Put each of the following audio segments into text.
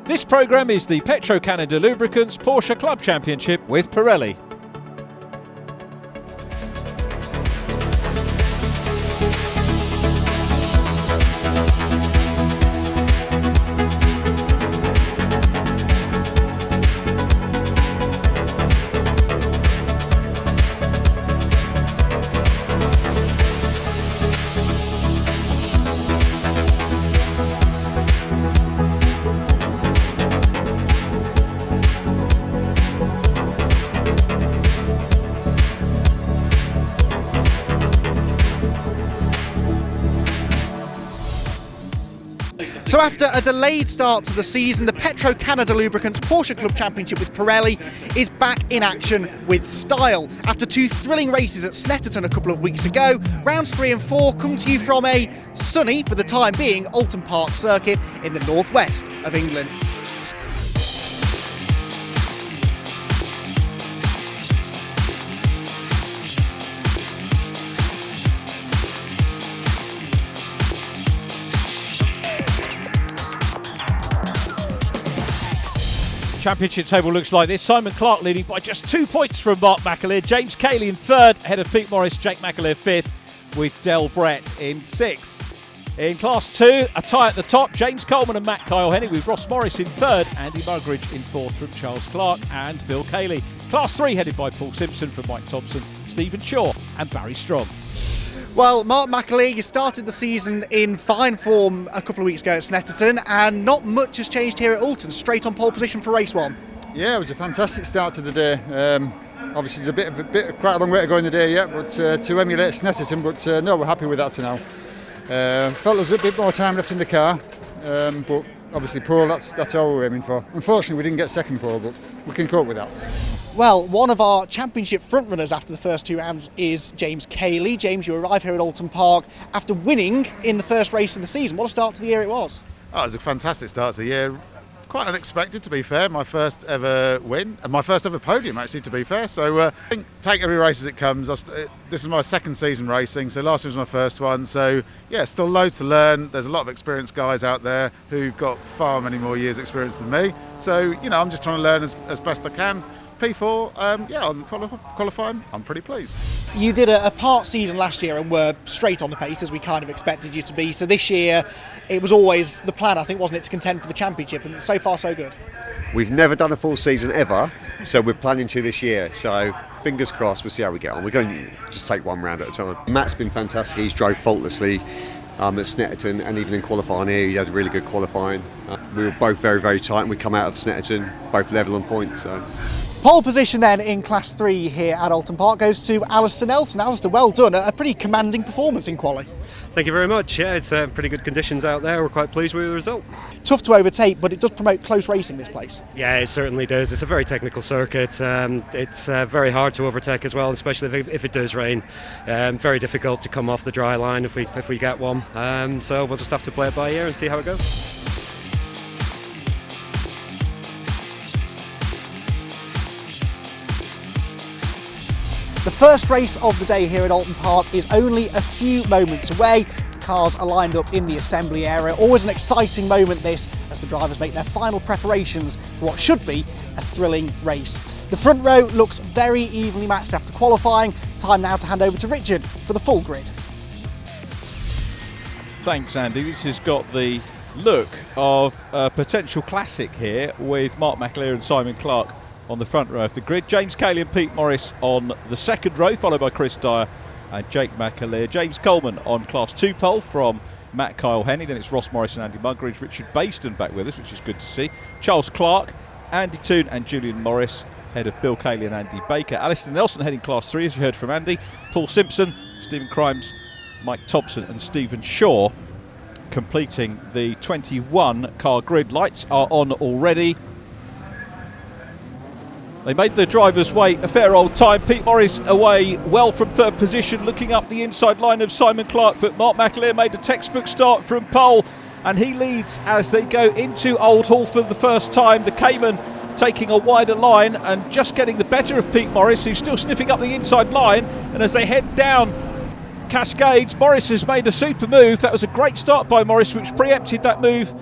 This programme is the Petro-Canada Lubricants Porsche Club Championship with Pirelli. So after a delayed start to the season, the Petro-Canada Lubricants Porsche Club Championship with Pirelli is back in action with style. After two thrilling races at Snetterton a couple of weeks ago, rounds 3 and 4 come to you from a sunny, for the time being, Oulton Park circuit in the northwest of England. Championship table looks like this. Simon Clark leading by just 2 points from Mark McAleer. James Cayley in third, ahead of Pete Morris. Jake McAleer fifth, with Del Brett in sixth. In Class 2, a tie at the top. James Coleman and Matt Kyle-Hennig, with Ross Morris in third. Andy Mugridge in fourth from Charles Clark and Bill Cayley. Class 3 headed by Paul Simpson from Mike Thompson, Stephen Shaw and Barry Strong. Well, Mark McAleer, you started the season in fine form a couple of weeks ago at Snetterton, and not much has changed here at Oulton, straight on pole position for race 1. Yeah, it was a fantastic start to the day. Obviously, there's quite a long way to go in the day yet, but to emulate Snetterton, but no, we're happy with that to now. Felt there was a bit more time left in the car, but obviously pole, that's all we're aiming for. Unfortunately, we didn't get second pole, but we can cope with that. Well, one of our championship frontrunners after the first two rounds is James Cayley. James, you arrive here at Oulton Park after winning in the first race of the season. What a start to the year it was. Oh, it was a fantastic start to the year. Quite unexpected, to be fair. My first ever win, and my first ever podium, actually, to be fair. So I think take every race as it comes. This is my second season racing, so last year was my first one. So yeah, still loads to learn. There's a lot of experienced guys out there who've got far many more years experience than me. So, you know, I'm just trying to learn as best I can. P4, yeah, on qualifying, I'm pretty pleased. You did a part season last year and were straight on the pace as we kind of expected you to be. So this year, it was always the plan, I think, wasn't it, to contend for the championship? And so far, so good. We've never done a full season ever, so we're planning to this year. So fingers crossed, we'll see how we get on. We're going to just take one round at a time. Matt's been fantastic. He's drove faultlessly at Snetterton, and even in qualifying here, he had really good qualifying. We were both very, very tight, and we come out of Snetterton both level on points. So. Pole position then in Class 3 here at Oulton Park goes to Alistair Nelson. Alistair, well done. A pretty commanding performance in quali. Thank you very much. Yeah, it's pretty good conditions out there. We're quite pleased with the result. Tough to overtake, but it does promote close racing, this place. Yeah, it certainly does. It's a very technical circuit. It's very hard to overtake as well, especially if it does rain. Very difficult to come off the dry line if we get one. So we'll just have to play it by ear and see how it goes. The first race of the day here at Oulton Park is only a few moments away. The cars are lined up in the assembly area. Always an exciting moment this, as the drivers make their final preparations for what should be a thrilling race. The front row looks very evenly matched after qualifying. Time now to hand over to Richard for the full grid. Thanks, Andy. This has got the look of a potential classic here, with Mark McAleer and Simon Clark on the front row of the grid. James Cayley and Pete Morris on the second row, followed by Chris Dyer and Jake McAleer. James Coleman on Class 2 pole from Matt Kyle-Hennig. Then it's Ross Morris and Andy Mugridge. Richard Bastian back with us, which is good to see. Charles Clark, Andy Toon and Julian Morris, head of Bill Cayley and Andy Baker. Alistair Nelson heading Class 3, as you heard from Andy. Paul Simpson, Stephen Crimes, Mike Thompson and Stephen Shaw completing the 21 car grid. Lights are on already. They made the drivers wait a fair old time. Pete Morris away well from third position, looking up the inside line of Simon Clark, but Mark McAleer made a textbook start from pole, and he leads as they go into Old Hall for the first time. The Cayman taking a wider line and just getting the better of Pete Morris, who's still sniffing up the inside line, and as they head down Cascades, Morris has made a super move. That was a great start by Morris, which preempted that move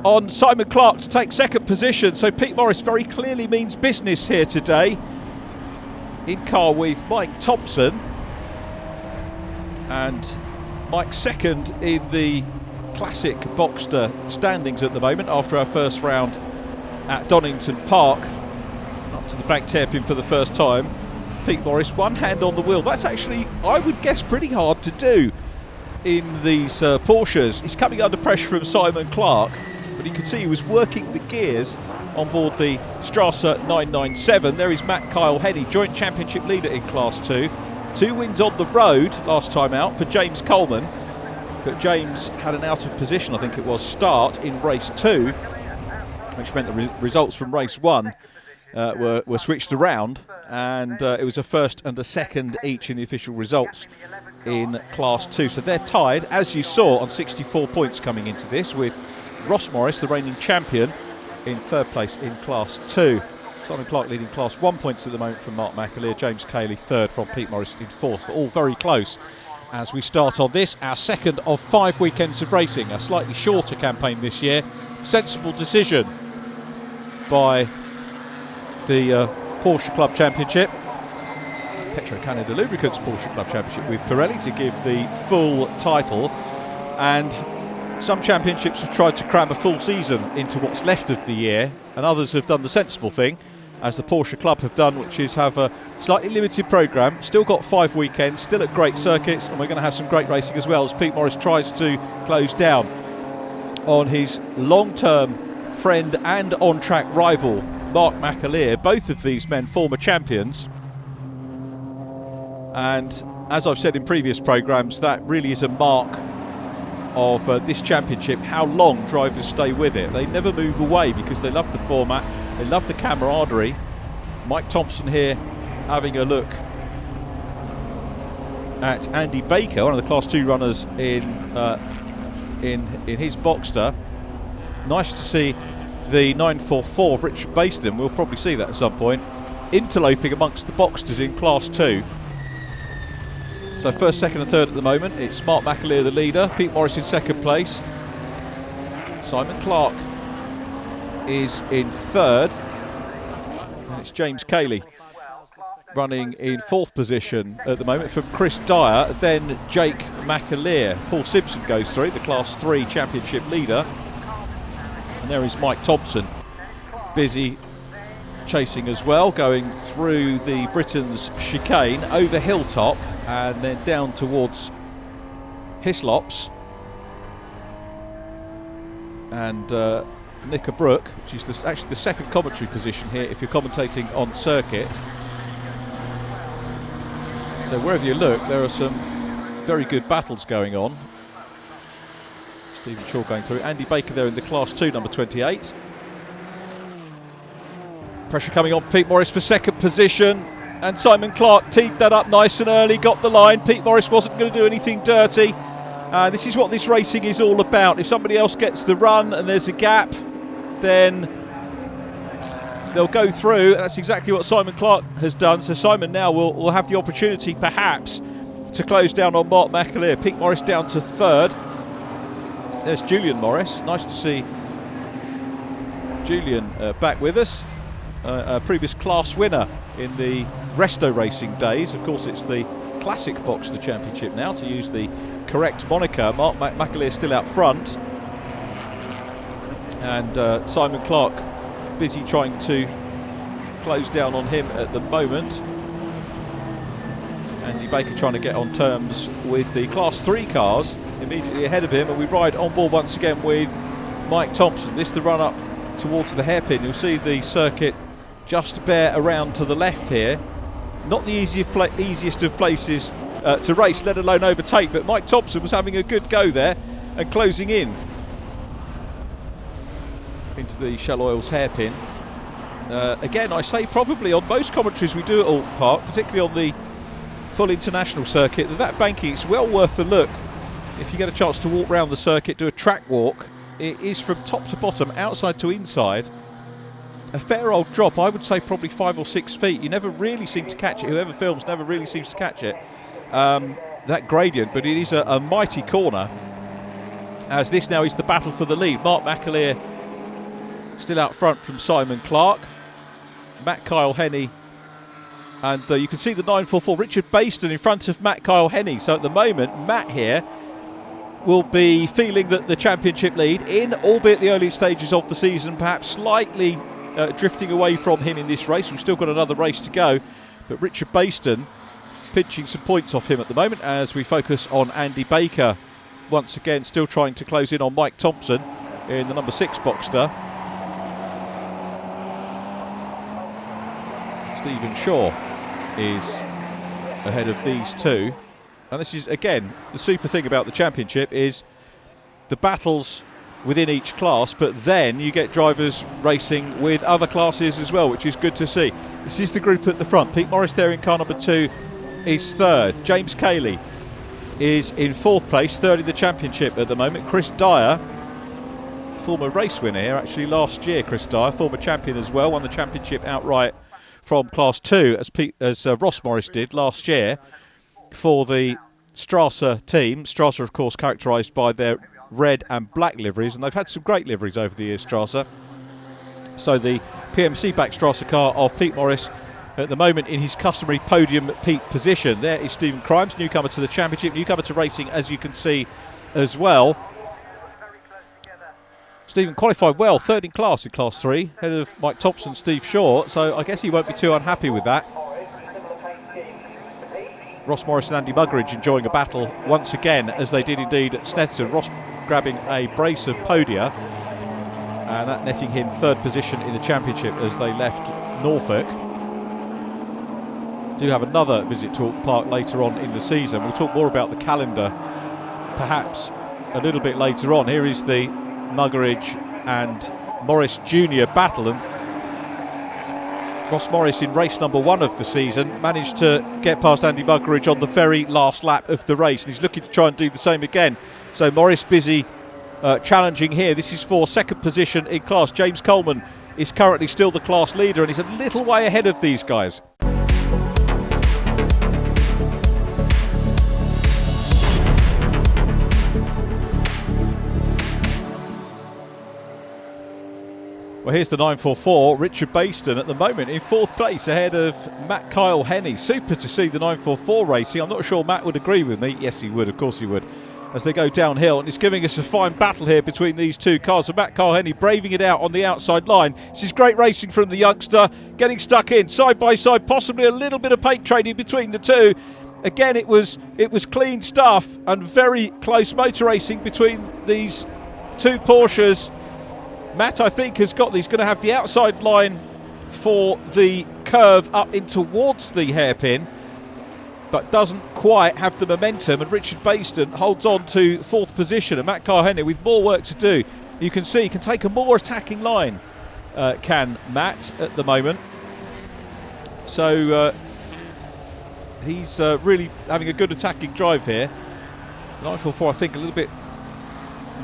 on Simon Clark to take second position. So Pete Morris very clearly means business here today. In car with Mike Thompson. And Mike second in the classic Boxster standings at the moment after our first round at Donington Park. Up to the banked hairpin for the first time. Pete Morris, one hand on the wheel. That's actually, I would guess, pretty hard to do in these Porsches. He's coming under pressure from Simon Clark, but you can see he was working the gears on board the Strasser 997. There is Matt Kyle Henny, joint championship leader in Class 2. 2 wins on the road last time out for James Coleman, but James had an out of position, I think it was, start in race 2, which meant the results from race 1 were switched around, and it was a first and a second each in the official results in Class 2. So they're tied, as you saw, on 64 points coming into this, with Ross Morris, the reigning champion, in third place in Class 2. Simon Clark leading Class 1 points at the moment from Mark McAleer, James Cayley third from Pete Morris in fourth, but all very close as we start on this, our second of 5 weekends of racing, a slightly shorter campaign this year. Sensible decision by the Porsche Club Championship, Petro Canada Lubricants Porsche Club Championship with Pirelli, to give the full title. And some championships have tried to cram a full season into what's left of the year, and others have done the sensible thing, as the Porsche Club have done, which is have a slightly limited programme. Still got 5 weekends, still at great circuits, and we're going to have some great racing as well as Pete Morris tries to close down on his long-term friend and on-track rival Mark McAleer. Both of these men former champions, and as I've said in previous programmes, that really is a mark of this championship, how long drivers stay with it. They never move away because they love the format, they love the camaraderie. Mike Thompson here having a look at Andy Baker, one of the Class 2 runners in his Boxster. Nice to see the 944 of Richard Bastian, we'll probably see that at some point, interloping amongst the Boxsters in Class 2. So first, second and third at the moment, it's Mark McAleer the leader, Pete Morris in second place. Simon Clark is in third, and it's James Cayley running in fourth position at the moment from Chris Dyer, then Jake McAleer. Paul Simpson goes through, the Class 3 championship leader. And there is Mike Thompson, busy chasing as well, going through the Britain's chicane, over Hilltop, and then down towards Hislops. And Knickerbrook, which is actually the second commentary position here if you're commentating on circuit. So wherever you look, there are some very good battles going on. Stephen Shaw going through. Andy Baker there in the Class 2, number 28. Pressure coming on Pete Morris for second position. And Simon Clark teed that up nice and early, got the line. Pete Morris wasn't going to do anything dirty. This is what this racing is all about. If somebody else gets the run and there's a gap, then they'll go through. That's exactly what Simon Clark has done. So Simon now will have the opportunity perhaps to close down on Mark McAleer. Pete Morris down to third. There's Julian Morris. Nice to see Julian back with us. A previous class winner in the Resto racing days. Of course, it's the Classic Boxster Championship now, to use the correct moniker. Mark McAleer still out front. And Simon Clark busy trying to close down on him at the moment. Andy Baker trying to get on terms with the Class 3 cars immediately ahead of him, and we ride on board once again with Mike Thompson. This is the run up towards the hairpin. You'll see the circuit just bare around to the left here. Not the easiest of places to race, let alone overtake, but Mike Thompson was having a good go there and closing in into the Shell Oil's hairpin. Again, I say probably on most commentaries we do at Oulton Park, particularly on the full international circuit, that banking, it's well worth the look. If you get a chance to walk around the circuit, do a track walk, it is from top to bottom, outside to inside, a fair old drop. I would say probably 5 or 6 feet. You never really seem to catch it. Whoever films never really seems to catch it, that gradient, but it is a mighty corner, as this now is the battle for the lead. Mark McAleer still out front from Simon Clark. Matt Kyle Henney. And you can see the 944, Richard Bastian in front of Matt Kyle Henney. So at the moment, Matt here will be feeling that the championship lead in, albeit the early stages of the season, perhaps slightly drifting away from him in this race. We've still got another race to go. But Richard Bastian pinching some points off him at the moment as we focus on Andy Baker. Once again, still trying to close in on Mike Thompson in the number 6 Boxster. Stephen Shaw is ahead of these two, and this is again the super thing about the championship is the battles within each class, but then you get drivers racing with other classes as well, which is good to see. This is the group at the front. Pete Morris there in car number 2 is third. James Cayley is in 4th place, third in the championship at the moment. Chris Dyer, former race winner here actually last year. Chris Dyer, former champion as well, won the championship outright from Class 2 as Ross Morris did last year for the Strasser team. Strasser, of course, characterised by their red and black liveries, and they've had some great liveries over the years, Strasser. So the PMC back Strasser car of Pete Morris at the moment in his customary podium peak position. There is Stephen Crimes, newcomer to the championship, newcomer to racing, as you can see as well. Stephen qualified well, third in Class 3, ahead of Mike Thompson, Steve Shaw, so I guess he won't be too unhappy with that. Ross Morris and Andy Muggeridge enjoying a battle once again, as they did indeed at Snetterton. Ross grabbing a brace of podia, and that netting him third position in the championship as they left Norfolk. Do have another visit to Oulton Park later on in the season. We'll talk more about the calendar perhaps a little bit later on. Here is the Muggeridge and Morris Jr. battle, and Ross Morris in race number 1 of the season managed to get past Andy Muggeridge on the very last lap of the race, and he's looking to try and do the same again. So Morris busy challenging here. This is for second position in class. James Coleman is currently still the class leader, and he's a little way ahead of these guys. Well, here's the 944, Richard Bastian at the moment in 4th place ahead of Matt Kyle Henney. Super to see the 944 racing. I'm not sure Matt would agree with me. Yes, he would, of course he would. As they go downhill, and it's giving us a fine battle here between these two cars. And Matt Kyle Henney braving it out on the outside line. This is great racing from the youngster, getting stuck in side by side, possibly a little bit of paint trading between the two. Again, it was clean stuff and very close motor racing between these two Porsches. Matt, I think, has got these, going to have the outside line for the curve up in towards the hairpin, but doesn't quite have the momentum, and Richard Bastian holds on to 4th position, and Matt Kyle Henney with more work to do. You can see he can take a more attacking line, can Matt, at the moment. So he's really having a good attacking drive here. 944, I think, a little bit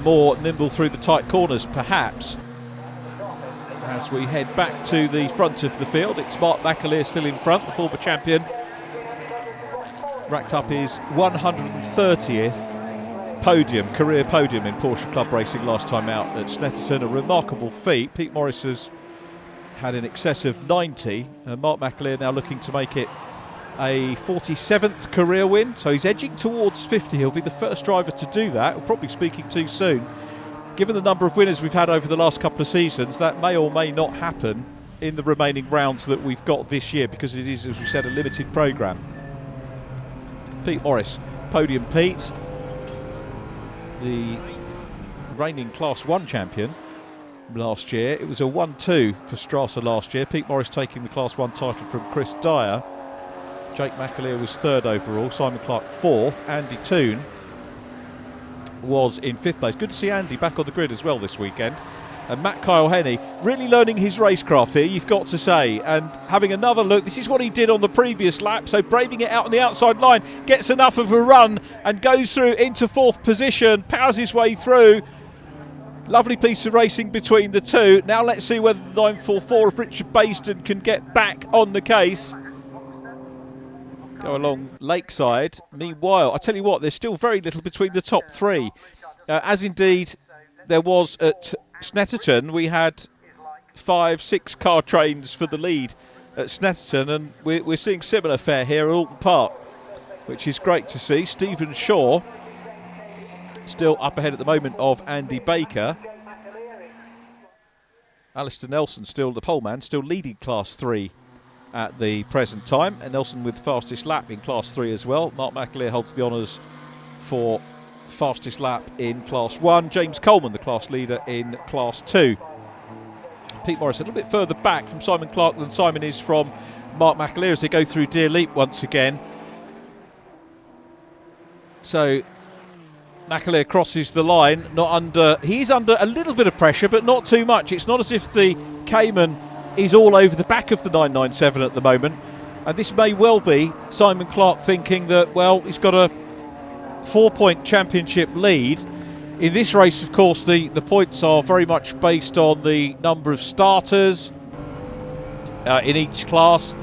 more nimble through the tight corners perhaps. As we head back to the front of the field, it's Mark McAleer still in front, the former champion. Racked up his 130th podium, career podium in Porsche Club Racing last time out at Snetterton, a remarkable feat. Pete Morris has had in excess of 90, and Mark McAleer now looking to make it a 47th career win, so he's edging towards 50. He'll be the first driver to do that. We're probably speaking too soon. Given the number of winners we've had over the last couple of seasons, that may or may not happen in the remaining rounds that we've got this year, because it is, as we said, a limited programme. Pete Morris, Podium Pete, the reigning Class 1 champion last year. It was a 1-2 for Strasser last year. Pete Morris taking the Class 1 title from Chris Dyer. Jake McAleer was 3rd overall, Simon Clark 4th, Andy Toon was in 5th place. Good to see Andy back on the grid as well this weekend. And Matt Kyle Henney really learning his racecraft here, you've got to say, and having another look. This is what he did on the previous lap, so braving it out on the outside line, gets enough of a run and goes through into 4th position, powers his way through. Lovely piece of racing between the two. Now let's see whether the 944 of Richard Bastian can get back on the case. Go along Lakeside. Meanwhile, I tell you what, there's still very little between the top 3. As indeed there was at Snetterton. We had 5, 6 car trains for the lead at Snetterton, and we're seeing similar fare here at Oulton Park, which is great to see. Stephen Shaw still up ahead at the moment of Andy Baker. Alistair Nelson, still the poleman, still leading Class 3 at the present time, and Nelson with the fastest lap in Class 3 as well. Mark McAleer holds the honours for fastest lap in Class 1. James Coleman, the class leader in Class 2. Pete Morris a little bit further back from Simon Clark than Simon is from Mark McAleer as they go through Deer Leap once again. So McAleer crosses the line, he's under a little bit of pressure, but not too much. It's not as if the Cayman is all over the back of the 997 at the moment, and this may well be Simon Clark thinking that, well, he's got a 4-point championship lead. In this race, of course, the points are very much based on the number of starters in each class.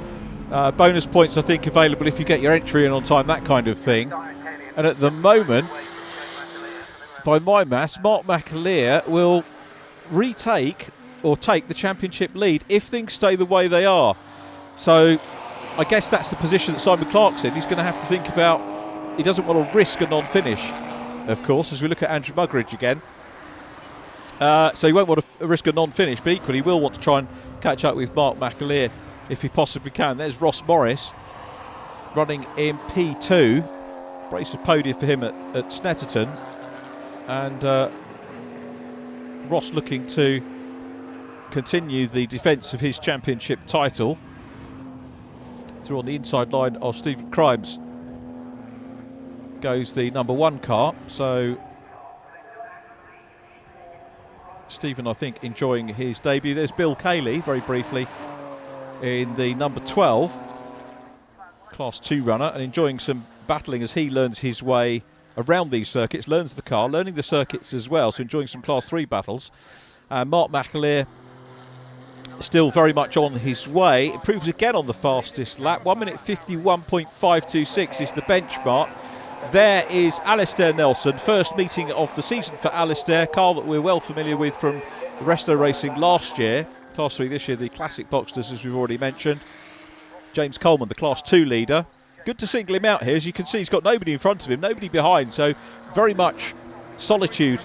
Bonus points, I think, available if you get your entry in on time, that kind of thing. And at the moment, by my maths, Mark McAleer will take the championship lead if things stay the way they are. So I guess that's the position that Simon Clark's in. He's going to have to think about, he doesn't want to risk a non-finish, of course, as we look at Andrew Muggeridge again. So he won't want to risk a non-finish, but equally he will want to try and catch up with Mark McAleer if he possibly can. There's Ross Morris running in P2. Brace of podium for him at Snetterton. And Ross looking to continue the defence of his championship title. Through on the inside line of Stephen Crimes goes the number 1 car. So Stephen, I think, enjoying his debut. There's Bill Cayley, very briefly, in the number 12 Class 2 runner, and enjoying some battling as he learns his way around these circuits, learns the car, learning the circuits as well, so enjoying some Class 3 battles. Mark McAleer still very much on his way. It proves again on the fastest lap. 1 minute 51.526 is the benchmark. There is Alistair Nelson, first meeting of the season for Alistair, car that we're well familiar with from the Resto Racing last year. Class 3 this year, the Classic Boxsters, as we've already mentioned. James Coleman, the Class 2 leader. Good to single him out here. As you can see, he's got nobody in front of him, nobody behind, so very much solitude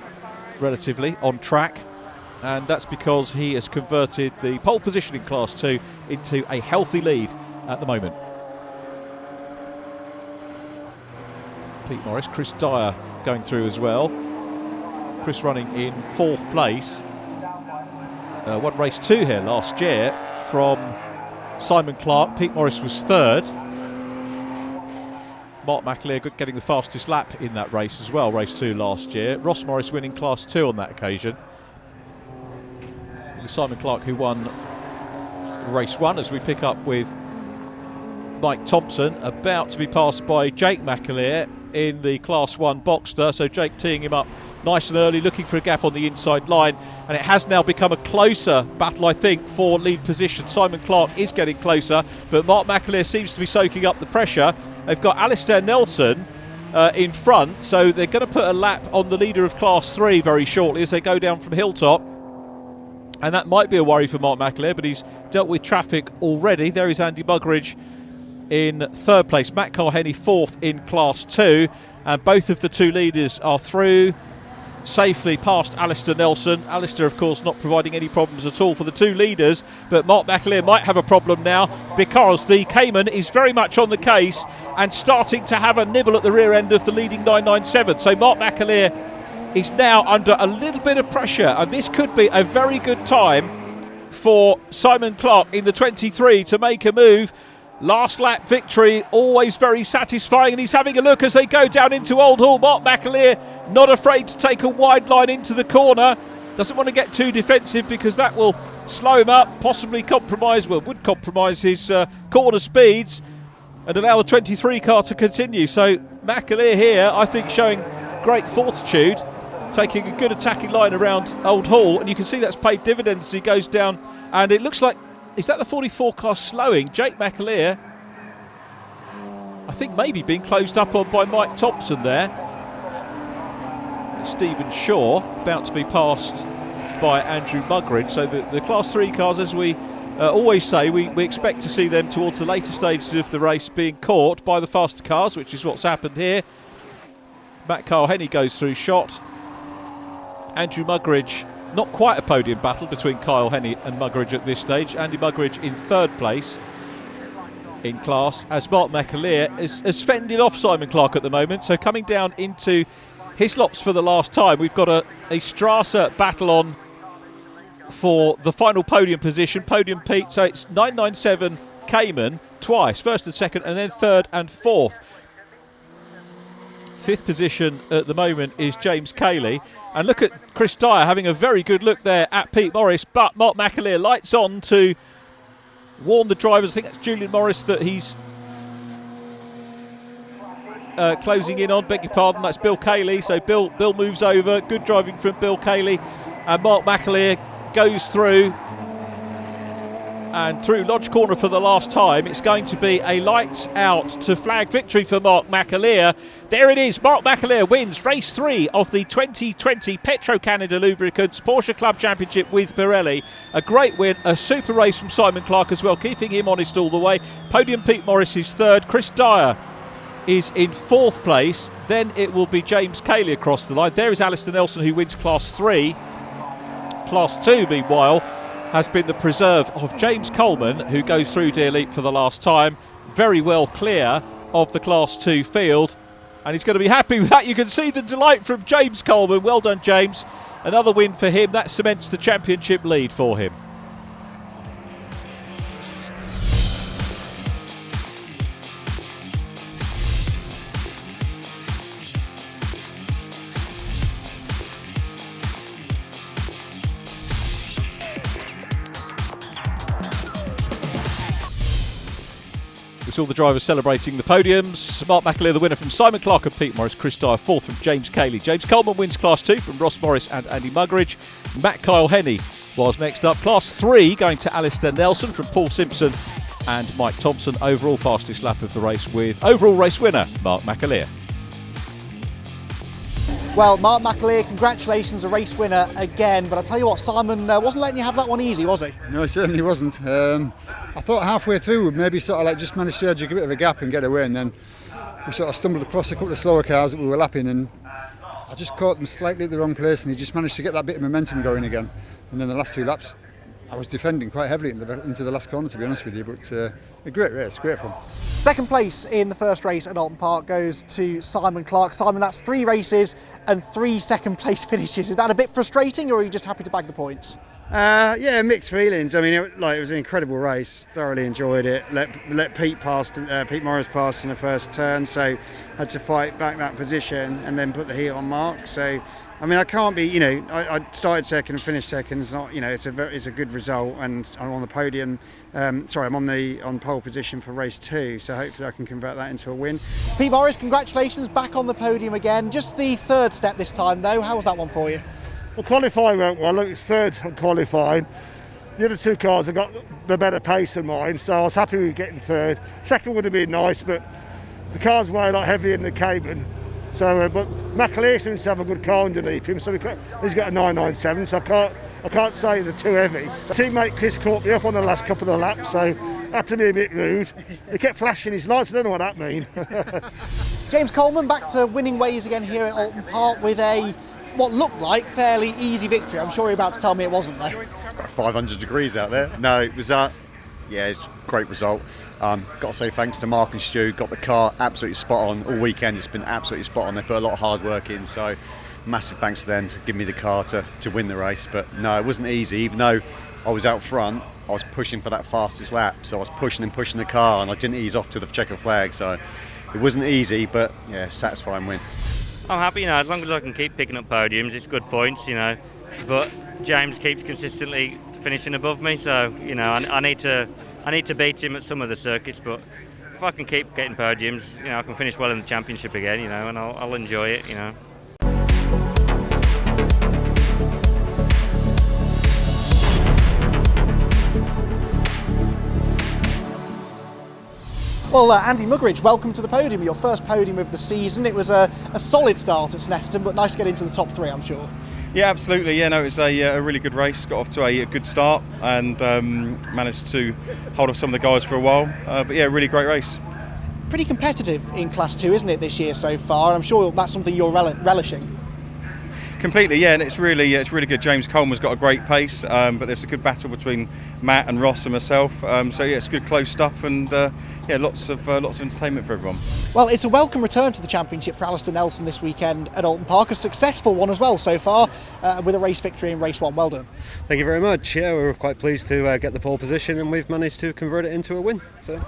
relatively on track, and that's because he has converted the pole position in Class 2 into a healthy lead at the moment. Pete Morris, Chris Dyer going through as well. Chris running in 4th place. Won race 2 here last year from Simon Clark. Pete Morris was 3rd. Mark McAleer getting the fastest lap in that race as well, race 2 last year. Ross Morris winning Class 2 on that occasion. It was Simon Clark who won race 1, as we pick up with Mike Thompson, about to be passed by Jake McAleer in the Class 1 Boxster. So Jake teeing him up nice and early, looking for a gap on the inside line, and it has now become a closer battle, I think, for lead position. Simon Clark is getting closer, but Mark McAleer seems to be soaking up the pressure. They've got Alistair Nelson in front, so they're going to put a lap on the leader of Class 3 very shortly as they go down from Hilltop, and that might be a worry for Mark McAleer, but he's dealt with traffic already. There is Andy Muggeridge in 3rd place, Matt Carhenny 4th in Class 2, and both of the 2 leaders are through safely past Alistair Nelson. Alistair, of course, not providing any problems at all for the 2 leaders, but Mark McAleer might have a problem now because the Cayman is very much on the case and starting to have a nibble at the rear end of the leading 997. So Mark McAleer is now under a little bit of pressure, and this could be a very good time for Simon Clark in the 23 to make a move. Last lap victory, always very satisfying, and he's having a look as they go down into Old Hall. Mark McAleer not afraid to take a wide line into the corner. Doesn't want to get too defensive because that will slow him up, possibly would compromise his corner speeds and allow the 23 car to continue. So McAleer here, I think, showing great fortitude, taking a good attacking line around Old Hall, and you can see that's paid dividends as he goes down, and it looks like, is that the 44 car slowing? Jake McAleer, I think, maybe being closed up on by Mike Thompson there. Stephen Shaw about to be passed by Andrew Mugridge. So the Class 3 cars, as we always say, we expect to see them towards the later stages of the race being caught by the faster cars, which is what's happened here. Kyle Henny goes through shot. Andrew Mugridge, not quite a podium battle between Kyle Henny and Mugridge at this stage. Andy Mugridge in third place in class, as Mark McAleer has fended off Simon Clark at the moment. So coming down into Hislops for the last time, we've got a Strasser battle on for the final podium position. Podium Pete, so it's 997 Cayman twice, first and second, and then third and fourth. Fifth position at the moment is James Cayley. And look at Chris Dyer having a very good look there at Pete Morris, but Mark McAleer lights on to warn the drivers. I think that's Julian Morris that he's closing in on, beg your pardon, that's Bill Cayley. So Bill moves over, good driving from Bill Cayley, and Mark McAleer goes through and through Lodge Corner for the last time. It's going to be a lights out to flag victory for Mark McAleer. There it is, Mark McAleer wins race 3 of the 2020 Petro-Canada Lubricants Porsche Club Championship with Pirelli. A great win, a super race from Simon Clark as well, keeping him honest all the way. Podium Pete Morris is third, Chris Dyer is in fourth place. Then it will be James Cayley across the line. There is Alistair Nelson, who wins Class 3. Class 2, meanwhile, has been the preserve of James Coleman, who goes through Deer Leap for the last time. Very well clear of the Class 2 field, and he's going to be happy with that. You can see the delight from James Coleman. Well done, James. Another win for him. That cements the championship lead for him. We saw the drivers celebrating the podiums. Mark McAleer, the winner from Simon Clark and Pete Morris. Chris Dyer, fourth from James Cayley. James Coleman wins Class 2 from Ross Morris and Andy Mugridge. Kyle Henny was next up. Class 3 going to Alistair Nelson from Paul Simpson and Mike Thompson. Overall fastest lap of the race with overall race winner Mark McAleer. Well, Mark McAleer, congratulations, a race winner again. But I'll tell you what, Simon wasn't letting you have that one easy, was he? No, he certainly wasn't. I thought halfway through we'd maybe sort of like just managed to edge a bit of a gap and get away, and then we sort of stumbled across a couple of slower cars that we were lapping, and I just caught them slightly at the wrong place, and he just managed to get that bit of momentum going again. And then the last 2 laps, I was defending quite heavily into the last corner, to be honest with you, but a great race, great fun. Second place in the first race at Oulton Park goes to Simon Clark. Simon, that's 3 races and 3 second place finishes. Is that a bit frustrating, or are you just happy to bag the points? Yeah, mixed feelings. I mean, it was an incredible race. Thoroughly enjoyed it. Let Pete Morris pass in the first turn, so had to fight back that position and then put the heat on Mark. So, I mean, I can't be. I started second and finished second. It's not. It's a good result, and I'm on the podium. I'm on pole position for race 2. So hopefully I can convert that into a win. Pete Morris, congratulations, back on the podium again. Just the third step this time, though. How was that one for you? Well, qualifying went well. Look, it's third on qualifying. The other 2 cars have got the better pace than mine, so I was happy with getting third. Second would have been nice, but the cars weigh a lot heavier than the Cayman. So, but McAleer seems to have a good car underneath him, so he's got a 997. So I can't say they're too heavy. So teammate Chris caught me up on the last couple of laps, so had to be a bit rude. He kept flashing his lights. I don't know what that means. James Coleman back to winning ways again here at Oulton Park with what looked like fairly easy victory. I'm sure you're about to tell me it wasn't, though. It's about 500 degrees out there. No, it was it's a great result. Got to say thanks to Mark and Stu. Got the car absolutely spot on all weekend. It's been absolutely spot on. They put a lot of hard work in, so massive thanks to them to give me the car to win the race. But no, it wasn't easy. Even though I was out front, I was pushing for that fastest lap. So I was pushing the car, and I didn't ease off to the checkered flag. So it wasn't easy, but yeah, satisfying win. I'm happy, as long as I can keep picking up podiums, it's good points, But James keeps consistently finishing above me, so I need to beat him at some of the circuits. But if I can keep getting podiums, I can finish well in the championship again, and I'll enjoy it, Well, Andy Mugridge, welcome to the podium, your first podium of the season. It was a solid start at Snetterton, but nice to get into the top 3, I'm sure. Yeah, absolutely. Yeah, no, it was a really good race. Got off to a good start and managed to hold off some of the guys for a while. But yeah, really great race. Pretty competitive in Class 2, isn't it, this year so far? I'm sure that's something you're relishing. Completely, yeah, and it's really good. James Coleman's got a great pace, but there's a good battle between Matt and Ross and myself. So yeah, it's good close stuff, and yeah, lots of entertainment for everyone. Well, it's a welcome return to the championship for Alistair Nelson this weekend at Oulton Park, a successful one as well so far, with a race victory in race 1. Well done. Thank you very much. Yeah, we were quite pleased to get the pole position, and we've managed to convert it into a win. So.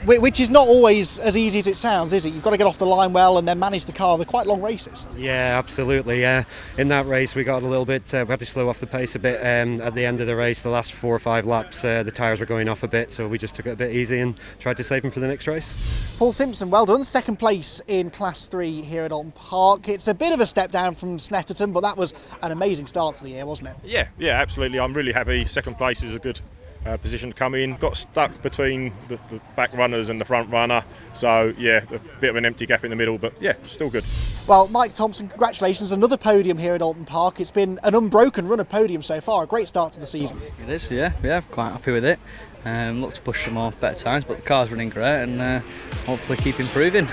Which is not always as easy as it sounds, is it? You've got to get off the line well and then manage the car. They're quite long races. Yeah, absolutely. Yeah, in that race we got a little bit. We had to slow off the pace a bit at the end of the race. The last 4 or 5 laps, the tyres were going off a bit, so we just took it a bit easy and tried to save them for the next race. Paul Simpson, well done. 2nd place in Class 3 here at Oulton Park. It's a bit of a step down from Snetterton, but that was an amazing start to the year, wasn't it? Yeah, absolutely. I'm really happy. 2nd place is a good position to come in. Got stuck between the back runners and the front runner, so yeah, a bit of an empty gap in the middle, but yeah, still good. Well, Mike Thompson, congratulations, another podium here at Oulton Park. It's been an unbroken run of podiums so far, a great start to the season. It is, yeah, quite happy with it. Look to push some more better times, but the car's running great and hopefully keep improving.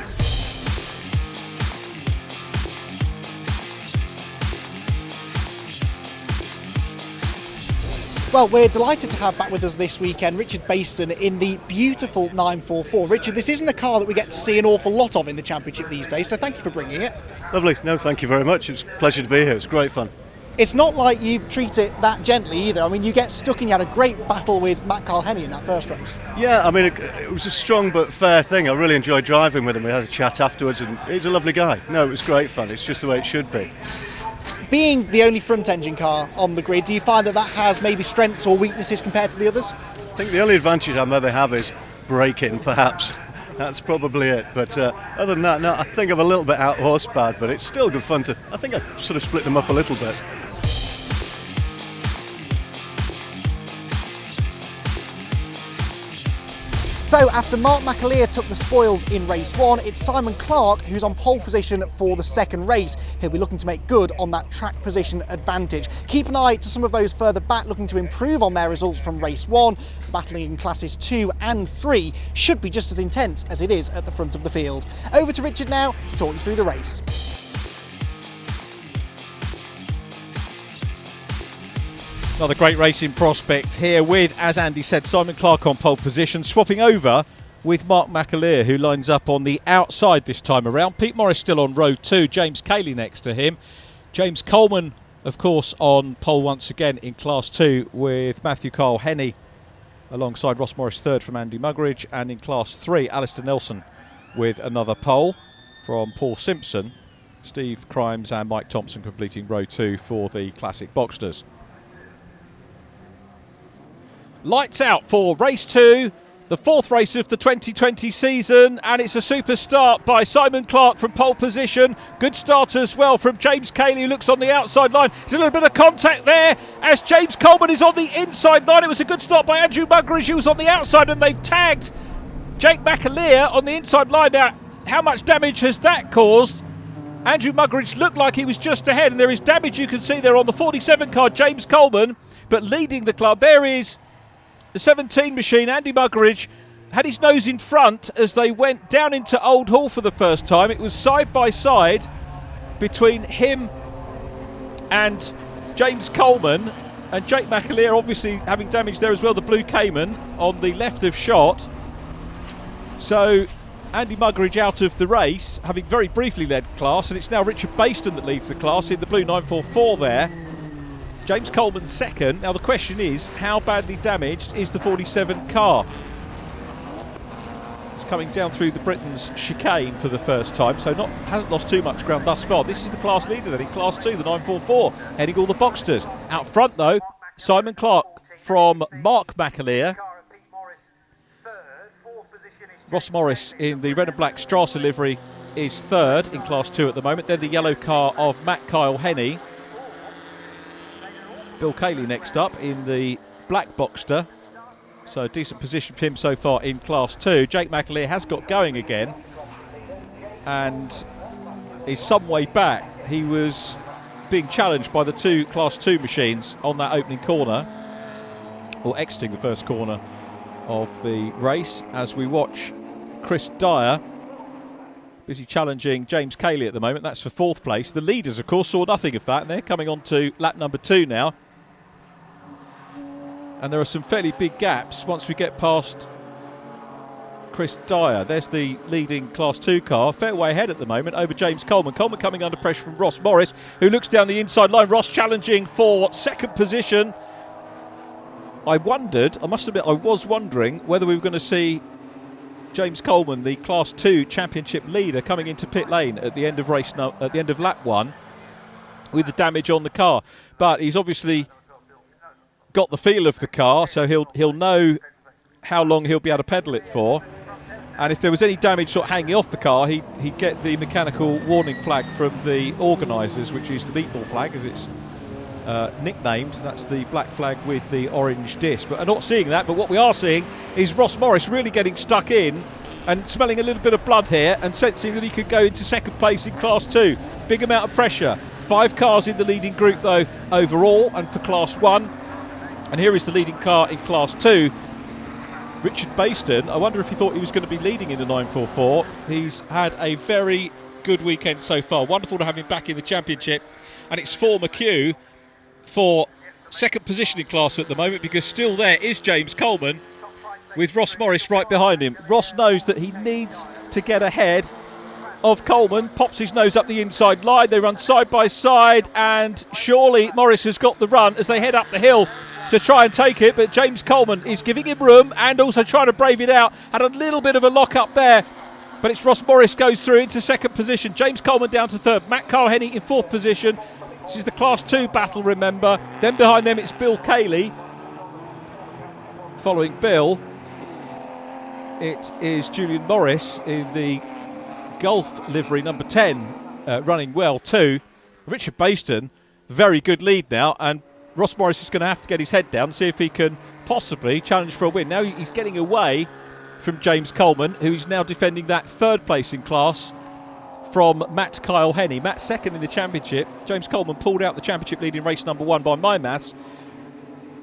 Well, we're delighted to have back with us this weekend Richard Bastian in the beautiful 944. Richard, this isn't a car that we get to see an awful lot of in the Championship these days, so thank you for bringing it. Lovely. No, thank you very much. It's a pleasure to be here. It's great fun. It's not like you treat it that gently either. I mean, you get stuck in, you had a great battle with Matt Henny in that first race. Yeah, I mean, it was a strong but fair thing. I really enjoyed driving with him. We had a chat afterwards and he's a lovely guy. No, it was great fun. It's just the way it should be. Being the only front-engine car on the grid, do you find that has maybe strengths or weaknesses compared to the others? I think the only advantage I maybe have is braking, perhaps. That's probably it. But other than that, no, I think I'm a little bit out-horsepowered, but it's still good fun to... I think I sort of split them up a little bit. So after Mark McAleer took the spoils in race 1, it's Simon Clark who's on pole position for the 2nd race. He'll be looking to make good on that track position advantage. Keep an eye to some of those further back looking to improve on their results from race 1. Battling in classes 2 and 3 should be just as intense as it is at the front of the field. Over to Richard now to talk you through the race. Another great racing prospect here with, as Andy said, Simon Clark on pole position, swapping over with Mark McAleer, who lines up on the outside this time around. Pete Morris still on row 2, James Cayley next to him. James Coleman, of course, on pole once again in Class 2 with Matthew Kyle Henny alongside Ross Morris 3rd from Andy Muggeridge, and in Class 3, Alistair Nelson with another pole from Paul Simpson, Steve Crimes and Mike Thompson completing row 2 for the Classic Boxsters. Lights out for race 2, the 4th race of the 2020 season, and it's a super start by Simon Clark from pole position. Good start as well from James Cayley, who looks on the outside line. There's a little bit of contact there as James Coleman is on the inside line. It was a good start by Andrew Muggeridge, who was on the outside, and they've tagged Jake McAleer on the inside line. Now, how much damage has that caused? Andrew Muggeridge looked like he was just ahead, and there is damage you can see there on the 47 car, James Coleman, but leading the club. There is the 17 machine, Andy Muggeridge, had his nose in front as they went down into Old Hall for the first time. It was side by side between him and James Coleman, and Jake McAleer obviously having damage there as well, the Blue Cayman on the left of shot. So Andy Muggeridge out of the race, having very briefly led class, and it's now Richard Bastian that leads the class in the blue 944 there. James Coleman 2nd. Now the question is, how badly damaged is the 47 car? It's coming down through the Britain's chicane for the first time, so hasn't lost too much ground thus far. This is the class leader then in Class 2, the 944, heading all the Boxsters. Out front though, Simon Clark from Mark McAleer. Ross Morris in the red and black Strasser livery is 3rd in Class 2 at the moment. Then the yellow car of Matt Kyle Henny. Bill Cayley next up in the black Boxster. So a decent position for him so far in Class 2. Jake McAleer has got going again and is some way back. He was being challenged by the two Class 2 machines on that opening corner, or exiting the first corner of the race, as we watch Chris Dyer busy challenging James Cayley at the moment. That's for 4th place. The leaders, of course, saw nothing of that, and they're coming on to lap number 2 now. And there are some fairly big gaps once we get past Chris Dyer. There's the leading Class 2 car, fair way ahead at the moment over James Coleman. Coleman coming under pressure from Ross Morris, who looks down the inside line. Ross challenging for 2nd position. I must admit, I was wondering whether we were going to see James Coleman, the Class 2 championship leader, coming into pit lane at the end of at the end of lap 1 with the damage on the car. But he's obviously got the feel of the car, so he'll know how long he'll be able to pedal it for. And if there was any damage sort of hanging off the car, he'd get the mechanical warning flag from the organisers, which is the meatball flag, as it's nicknamed. That's the black flag with the orange disc. But I'm not seeing that, but what we are seeing is Ross Morris really getting stuck in and smelling a little bit of blood here and sensing that he could go into 2nd place in Class 2. Big amount of pressure. 5 cars in the leading group though overall, and for Class 1. And here is the leading car in Class 2, Richard Bastian. I wonder if he thought he was going to be leading in the 944. He's had a very good weekend so far. Wonderful to have him back in the championship. And it's for McHugh for 2nd position in class at the moment, because still there is James Coleman with Ross Morris right behind him. Ross knows that he needs to get ahead of Coleman, pops his nose up the inside line. They run side by side, and surely Morris has got the run as they head up the hill to try and take it, but James Coleman is giving him room and also trying to brave it out. Had a little bit of a lock up there, but it's Ross Morris goes through into 2nd position. James Coleman down to 3rd. Matt Carhenny in 4th position. This is the Class 2 battle, remember. Then behind them it's Bill Cayley. Following Bill, it is Julian Morris in the Gulf livery number 10, running well too. Richard Bastian, very good lead now, and Ross Morris is going to have to get his head down and see if he can possibly challenge for a win. Now he's getting away from James Coleman, who is now defending that 3rd place in class from Matt Kyle Henny. Matt 2nd in the championship. James Coleman pulled out the championship lead in race number 1 by my maths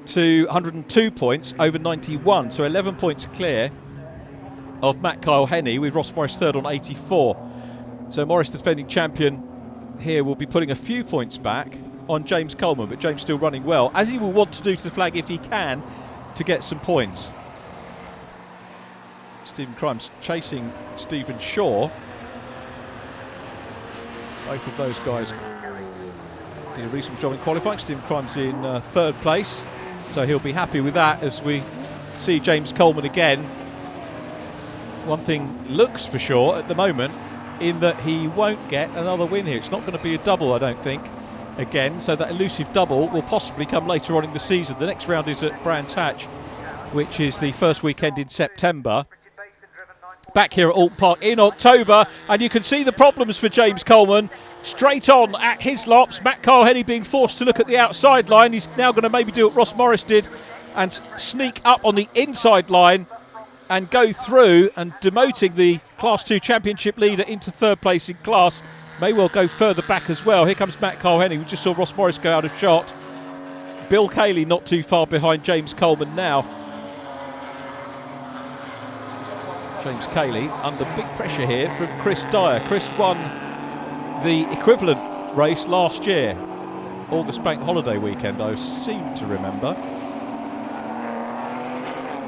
to 102 points over 91, so 11 points clear of Matt Kyle Henny, with Ross Morris 3rd on 84. So Morris, the defending champion here, will be putting a few points back on James Coleman, but James still running well, as he will want to do to the flag if he can, to get some points. Stephen Crimes chasing Stephen Shaw. Both of those guys did a reasonable job in qualifying. Stephen Crimes in 3rd place, so he'll be happy with that as we see James Coleman again. One thing looks for sure at the moment, in that he won't get another win here. It's not going to be a double, I don't think, again, so that elusive double will possibly come later on in the season. The next round is at Brands Hatch, which is the first weekend in September. Back here at Oulton Park in October, and you can see the problems for James Coleman. Straight on at his lops, Matt Carhenny being forced to look at the outside line. He's now going to maybe do what Ross Morris did and sneak up on the inside line and go through, and demoting the Class 2 championship leader into 3rd place in class. May well go further back as well. Here comes Matt Carhenny. We just saw Ross Morris go out of shot. Bill Cayley not too far behind James Coleman now. James Cayley under big pressure here from Chris Dyer. Chris won the equivalent race last year, August Bank Holiday weekend, I seem to remember.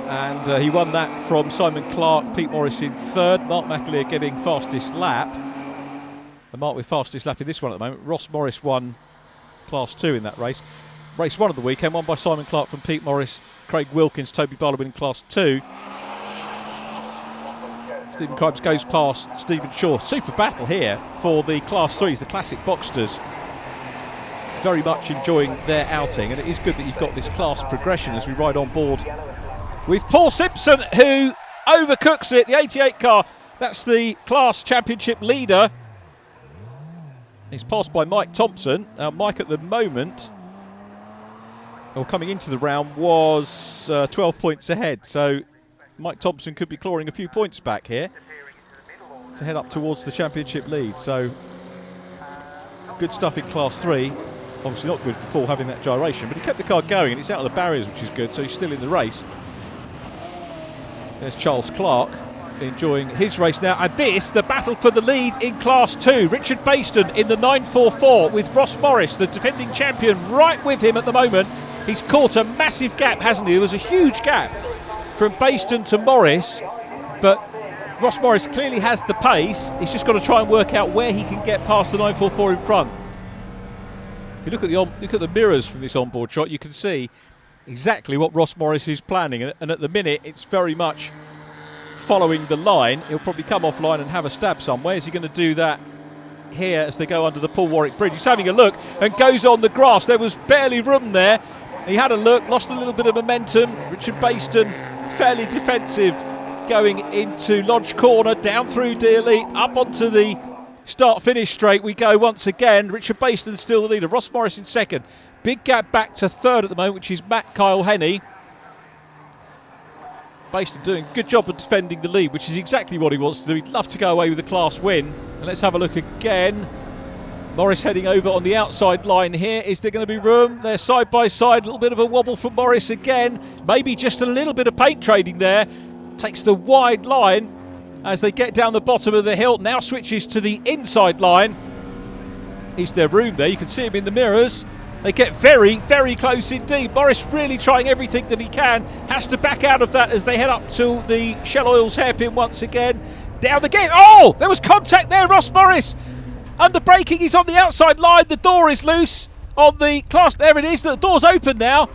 And he won that from Simon Clark, Pete Morris in 3rd, Mark McAleer getting fastest lap. And Mark with fastest lap in this one at the moment. Ross Morris won Class 2 in that race. Race 1 of the weekend won by Simon Clark from Pete Morris, Craig Wilkins, Toby Barlow in Class 2. Stephen Crimes goes past Stephen Shaw. Super battle here for the Class 3s, the classic Boxsters. Very much enjoying their outing, and it is good that you've got this class progression as we ride on board with Paul Simpson, who overcooks it, the 88 car. That's the class championship leader. He's passed by Mike Thompson. Now Mike at the moment, or coming into the round, was 12 points ahead. So Mike Thompson could be clawing a few points back here to head up towards the championship lead. So Good stuff in Class 3. Obviously not good for Paul having that gyration, but he kept the car going and it's out of the barriers, which is good, so he's still in the race. There's Charles Clark enjoying his race now, and this, the battle for the lead in Class 2. Richard Bastian in the 944 with Ross Morris, the defending champion, right with him at the moment. He's caught a massive gap, hasn't he? There was a huge gap from Bastian to Morris, but Ross Morris clearly has the pace. He's just got to try and work out where he can get past the 944 in front. If you look at the mirrors from this onboard shot, you can see exactly what Ross Morris is planning, and at the minute it's very much following the line. He'll probably come offline and have a stab somewhere. Is he going to do that here as they go under the Paul Warwick Bridge? He's having a look and goes on the grass. There was barely room there. He had a look, lost a little bit of momentum. Richard Bastian fairly defensive going into Lodge Corner, down through Dearly, up onto the start-finish straight we go once again. Richard Bastian still the leader. Ross Morris in second. Big gap back to third at the moment, which is Matt Kyle Henney. Bastian doing a good job of defending the lead, which is exactly what he wants to do. He'd love to go away with a class win. And let's have a look again. Morris heading over on the outside line here. Is there going to be room? They're side by side. A little bit of a wobble from Morris again. Maybe just a little bit of paint trading there. Takes the wide line as they get down the bottom of the hill. Now switches to the inside line. Is there room there? You can see him in the mirrors. They get very, very close indeed. Morris really trying everything that he can. Has to back out of that as they head up to the Shell Oils hairpin once again. Down again. Oh, there was contact there. Ross Morris under braking. He's on the outside line. The door is loose on the class. There it is. The door's open now.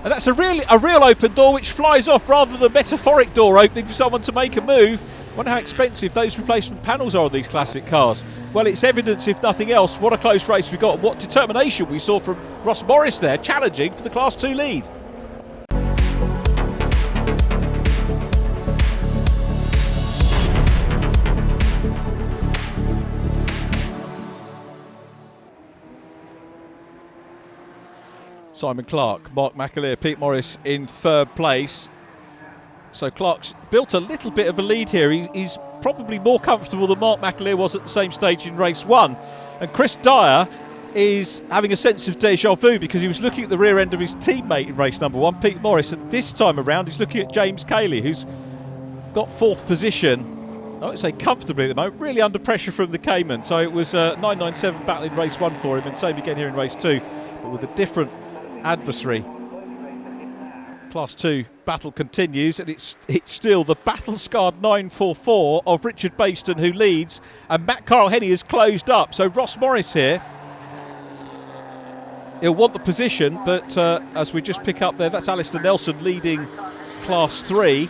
And that's a real open door which flies off rather than a metaphoric door opening for someone to make a move. Wonder how expensive those replacement panels are on these classic cars. Well, it's evidence, if nothing else, what a close race we got and what determination we saw from Ross Morris there, challenging for the Class 2 lead. Simon Clark, Mark McAleer, Pete Morris in third place. So Clark's built a little bit of a lead here. He's probably more comfortable than Mark McAleer was at the same stage in race one. And Chris Dyer is having a sense of deja vu because he was looking at the rear end of his teammate in race number one, Pete Morris. And this time around, he's looking at James Cayley, who's got fourth position. I would say comfortably at the moment, really under pressure from the Cayman. So it was 997 battle in race one for him, and same again here in race two, but with a different adversary. Class 2 battle continues, and it's still the battle-scarred 944 of Richard Bastian who leads, and Matt Carl Henney is closed up. So Ross Morris here, he'll want the position, but as we just pick up there, that's Alistair Nelson leading Class 3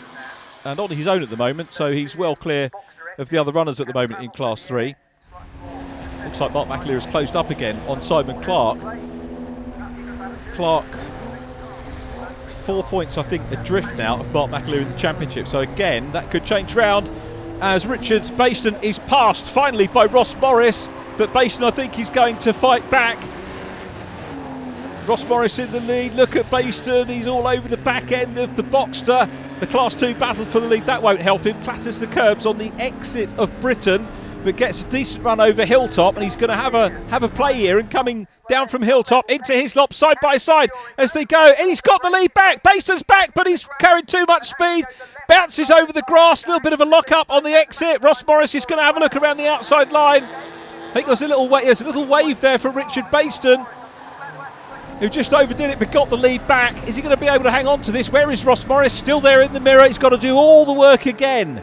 and on his own at the moment, so he's well clear of the other runners at the moment in Class 3. Looks like Mark McAleer is closed up again on Simon Clark. Clark 4 points, I think, adrift now of Mark McAleer in the championship. So again, that could change round as Richard Bastian is passed finally by Ross Morris. But Bastian, I think, is going to fight back. Ross Morris in the lead. Look at Bastian. He's all over the back end of the Boxster. The Class 2 battle for the lead. That won't help him. Clatters the curbs on the exit of Britain, but gets a decent run over Hilltop, and he's going to have a play here, and coming down from Hilltop into Hislop side by side as they go, and he's got the lead back. Bastian's back, but he's carried too much speed, bounces over the grass, a little bit of a lock up on the exit. Ross Morris is going to have a look around the outside line. I think there's a little wave there from Richard Bastian, who just overdid it but got the lead back. Is he going to be able to hang on to this? Where is Ross Morris? Still there in the mirror. He's got to do all the work again,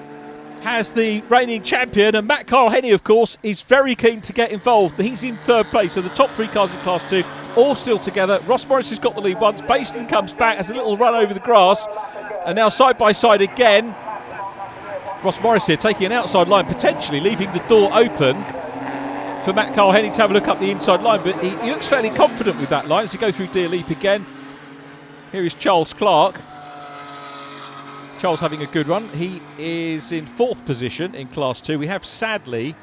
has the reigning champion. And Matt Carl Henney, of course, is very keen to get involved. He's in third place, so the top three cars in Class 2 all still together. Ross Morris has got the lead once. Bastian comes back, has a little run over the grass, and now side by side again. Ross Morris here taking an outside line, potentially leaving the door open for Matt Carl Henney to have a look up the inside line, but he looks fairly confident with that line as he goes through Deer Leap again. Here is Charles Clark. Charles having a good run. He is in fourth position in Class 2. We have sadly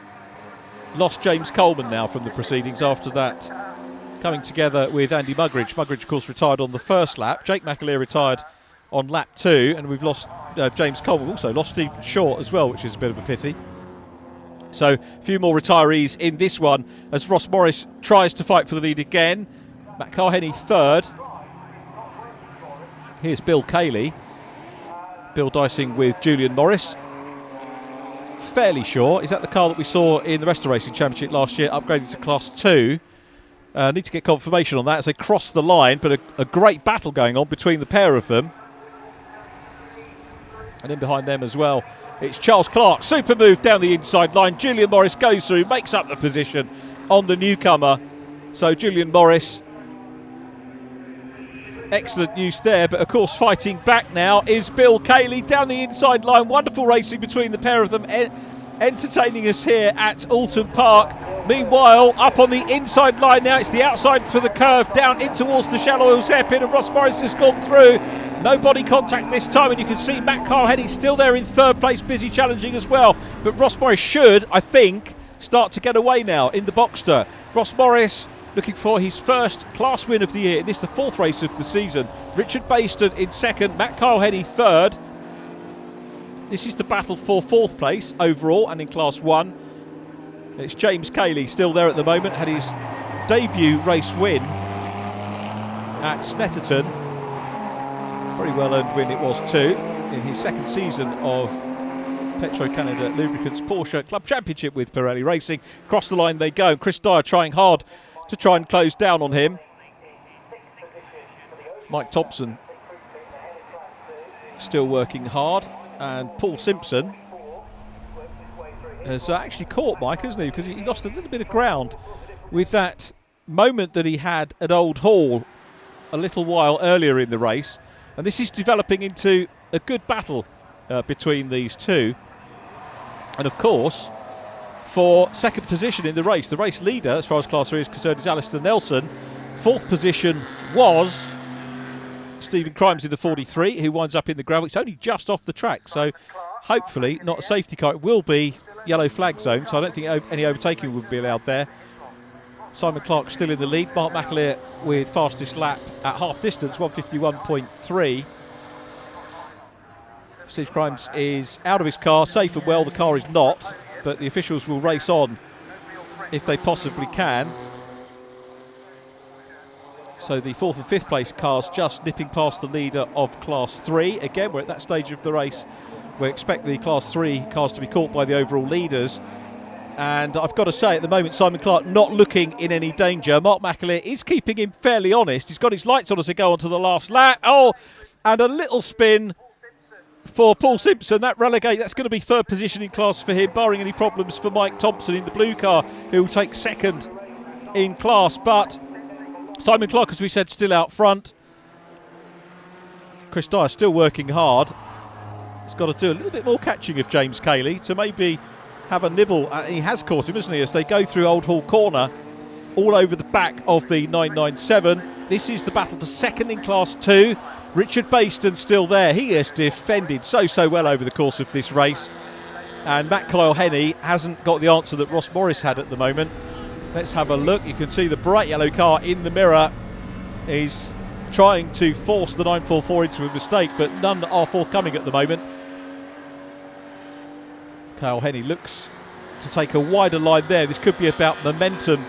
lost James Coleman now from the proceedings after that coming together with Andy Mugridge. Mugridge, of course, retired on the first lap. Jake McAleer retired on lap 2, and we've lost James Coleman. We've also lost Stephen Short as well, which is a bit of a pity. So a few more retirees in this one as Ross Morris tries to fight for the lead again. Matt Carhenny third. Here's Bill Cayley. Bill dicing with Julian Morris. Fairly sure. Is that the car that we saw in the Rest of Racing Championship last year, upgraded to Class 2? Need to get confirmation on that as they cross the line, but a great battle going on between the pair of them. And in behind them as well, it's Charles Clark. Super move down the inside line. Julian Morris goes through, makes up the position on the newcomer. So Julian Morris, excellent use there, but of course fighting back now is Bill Cayley down the inside line. Wonderful racing between the pair of them, entertaining us here at Oulton Park. Meanwhile, up on the inside line now, it's the outside for the curve, down in towards the shallow hills hairpin, and Ross Morris has gone through. No body contact this time, and you can see Matt Carhenny still there in third place, busy challenging as well. But Ross Morris should, I think, start to get away now in the Boxster. Ross Morris looking for his first class win of the year. This is the fourth race of the season. Richard Bastian in second, Matt Carhenny third. This is the battle for fourth place overall and in Class 1. It's James Cayley still there at the moment, had his debut race win at Snetterton. Very well earned win it was too, in his second season of Petro Canada Lubricants Porsche Club Championship with Pirelli Racing. Across the line they go, Chris Dyer trying hard to try and close down on him. Mike Thompson still working hard, and Paul Simpson has actually caught Mike, hasn't he? Because he lost a little bit of ground with that moment that he had at Old Hall a little while earlier in the race. And this is developing into a good battle between these two. And of course, for second position in the race leader, as far as Class 3 is concerned, is Alistair Nelson. Fourth position was Stephen Crimes in the 43, who winds up in the gravel. It's only just off the track, so hopefully not a safety car. It will be yellow flag zone, so I don't think any overtaking would be allowed there. Simon Clark still in the lead. Mark McAleer with fastest lap at half distance, 151.3. Steve Crimes is out of his car, safe and well. The car is not, but the officials will race on if they possibly can. So the fourth and fifth place cars just nipping past the leader of Class 3. Again, we're at that stage of the race. We expect the Class 3 cars to be caught by the overall leaders. And I've got to say, at the moment, Simon Clark not looking in any danger. Mark McAleer is keeping him fairly honest. He's got his lights on as they go onto the last lap. Oh, and a little spin for Paul Simpson. That's going to be third position in class for him, barring any problems for Mike Thompson in the blue car, who will take second in class. But Simon Clark, as we said, still out front. Chris Dyer still working hard. He's got to do a little bit more catching of James Cayley to maybe have a nibble. He has caught him, hasn't he, as they go through Old Hall Corner, all over the back of the 997. This is the battle for second in Class 2. Richard Bastian still there. He has defended so well over the course of this race. And Matt Carhenny hasn't got the answer that Ross Morris had at the moment. Let's have a look. You can see the bright yellow car in the mirror. He's trying to force the 944 into a mistake, but none are forthcoming at the moment. Carhenny looks to take a wider line there. This could be about momentum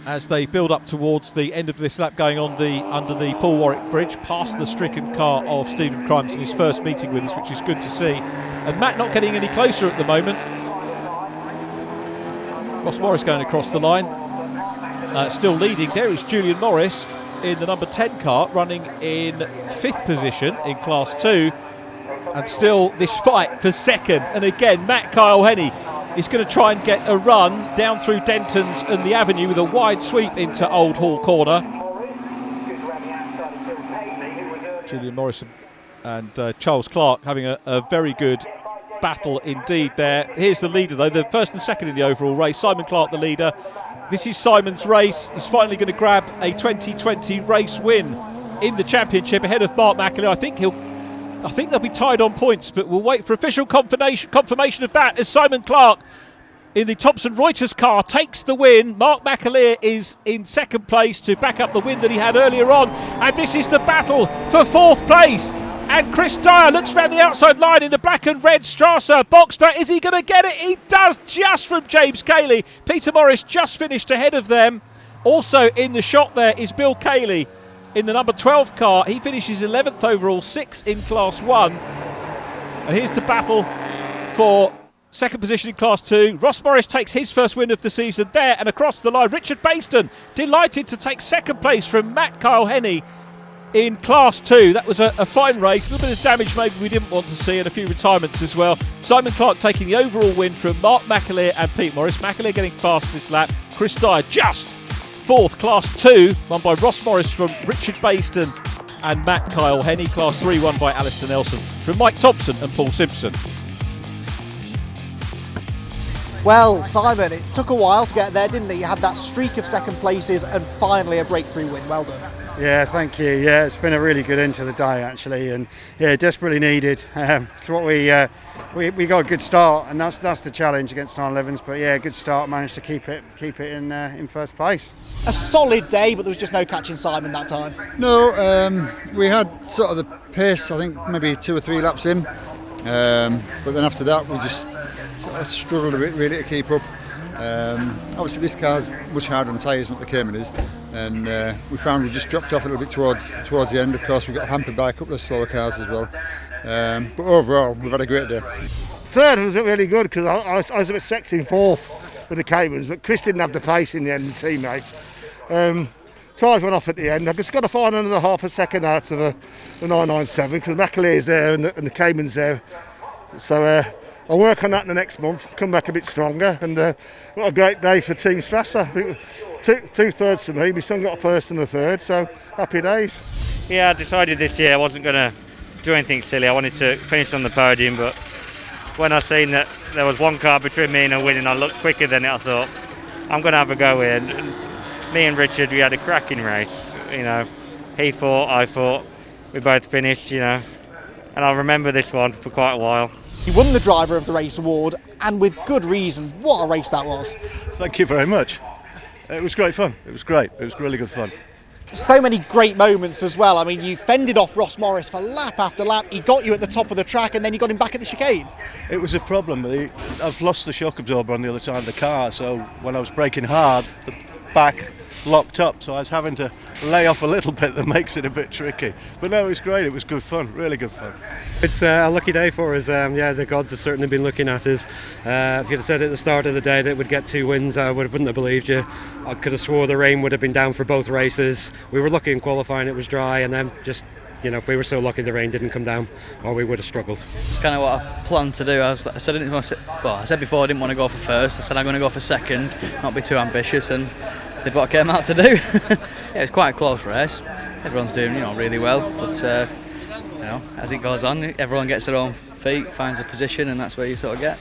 as they build up towards the end of this lap, going on under the Paul Warwick Bridge, past the stricken car of Stephen Crimes in his first meeting with us, which is good to see. And Matt not getting any closer at the moment. Ross Morris going across the line, still leading. There is Julian Morris in the number 10 car, running in 5th position in Class 2. And still this fight for second. And again, Matt Carhenny is going to try and get a run down through Denton's and the Avenue with a wide sweep into Old Hall Corner. Julian Morris and Charles Clark having a very good battle indeed there. Here's the leader though, the first and second in the overall race. Simon Clark the leader. This is Simon's race. He's finally going to grab a 2020 race win in the championship ahead of Mark McAleer. I think they'll be tied on points, but we'll wait for official confirmation of that as Simon Clark in the Thomson Reuters car takes the win. Mark McAleer is in second place to back up the win that he had earlier on. And this is the battle for fourth place. and Chris Dyer looks round the outside line in the black and red Strasser. Boxster, is he going to get it? He does, just from James Cayley. Peter Morris just finished ahead of them. Also in the shot there is Bill Cayley in the number 12 car. He finishes 11th overall, 6th in Class 1. And here's the battle for second position in Class 2. Ross Morris takes his first win of the season there, and across the line Richard Bastian delighted to take second place from Matt Kyle Henney in Class 2. That was a fine race, a little bit of damage maybe we didn't want to see, and a few retirements as well. Simon Clark taking the overall win from Mark McAleer and Pete Morris. McAleer getting fast this lap. Chris Dyer just fourth. Class 2 won by Ross Morris from Richard Bastian and Matt Kyle Henney. Class 3 won by Alistair Nelson from Mike Thompson and Paul Simpson. Well, Simon, it took a while to get there, didn't it? You had that streak of second places and finally a breakthrough win. Well done. Yeah, thank you. Yeah, it's been a really good end to the day actually, and yeah, desperately needed. It's what we got a good start, and that's the challenge against 911s. But yeah, good start. Managed to keep it in first place. A solid day, but there was just no catching Simon that time. No, we had sort of the pace. I think maybe 2 or 3 laps in, but then after that we just sort of struggled a bit really to keep up. Obviously this car's much harder on tyres than what the Cayman is, and we found we just dropped off a little bit towards the end. Of course we got hampered by a couple of slower cars as well, but overall we've had a great day. Third was really good because I was expecting fourth with the Caymans, but Chris didn't have the pace in the end, teammates. Tyres went off at the end. I just got to find another half a second out of the 997 because McAleer's there and the Cayman's there, so I'll work on that in the next month, come back a bit stronger, and what a great day for Team Strasser. Two thirds for me, my son got first and a third, so happy days. Yeah, I decided this year I wasn't going to do anything silly. I wanted to finish on the podium, but when I seen that there was one car between me and a win and I looked quicker than it, I thought, I'm going to have a go here. And me and Richard, we had a cracking race. You know, he fought, I fought, we both finished, you know, and I'll remember this one for quite a while. He won the Driver of the Race award, and with good reason. What a race that was. Thank you very much. It was great fun. It was great. It was really good fun. So many great moments as well. I mean, you fended off Ross Morris for lap after lap. He got you at the top of the track, and then you got him back at the chicane. It was a problem. I've lost the shock absorber on the other side of the car, so when I was braking hard, the back locked up, so I was having to lay off a little bit. That makes it a bit tricky, but no, it was great. It was good fun, really good fun. It's a lucky day for us. Yeah, the gods have certainly been looking at us. If you'd have said at the start of the day that we'd get 2 wins, I wouldn't have believed you. I could have swore the rain would have been down for both races. We were lucky in qualifying, it was dry, and then just, you know, we were so lucky the rain didn't come down, or we would have struggled. It's kind of what I planned to do. I said before I didn't want to go for first. I said I'm going to go for second, not be too ambitious, and did what I came out to do. Yeah, it's quite a close race. Everyone's doing, really well, but as it goes on, everyone gets their own feet, finds a position, and that's where you sort of get.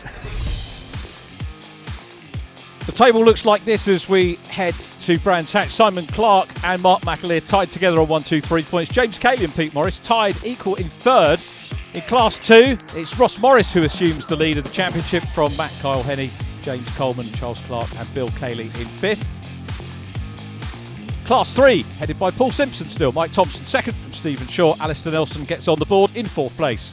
The table looks like this as we head to Brands Hatch. Simon Clark and Mark McAleer tied together on 1-2-3 points. James Cayley and Pete Morris tied equal in third. In Class 2, it's Ross Morris who assumes the lead of the championship from Matt Kyle Henney, James Coleman, Charles Clark and Bill Cayley in fifth. Class 3, headed by Paul Simpson still. Mike Thompson second from Stephen Shaw. Alistair Nelson gets on the board in fourth place.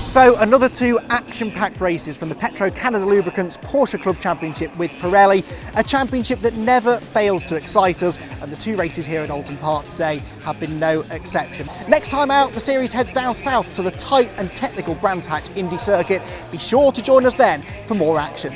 So another 2 action-packed races from the Petro Canada Lubricants Porsche Club Championship with Pirelli, a championship that never fails to excite us, and the 2 races here at Oulton Park today have been no exception. Next time out, the series heads down south to the tight and technical Brands Hatch Indy Circuit. Be sure to join us then for more action.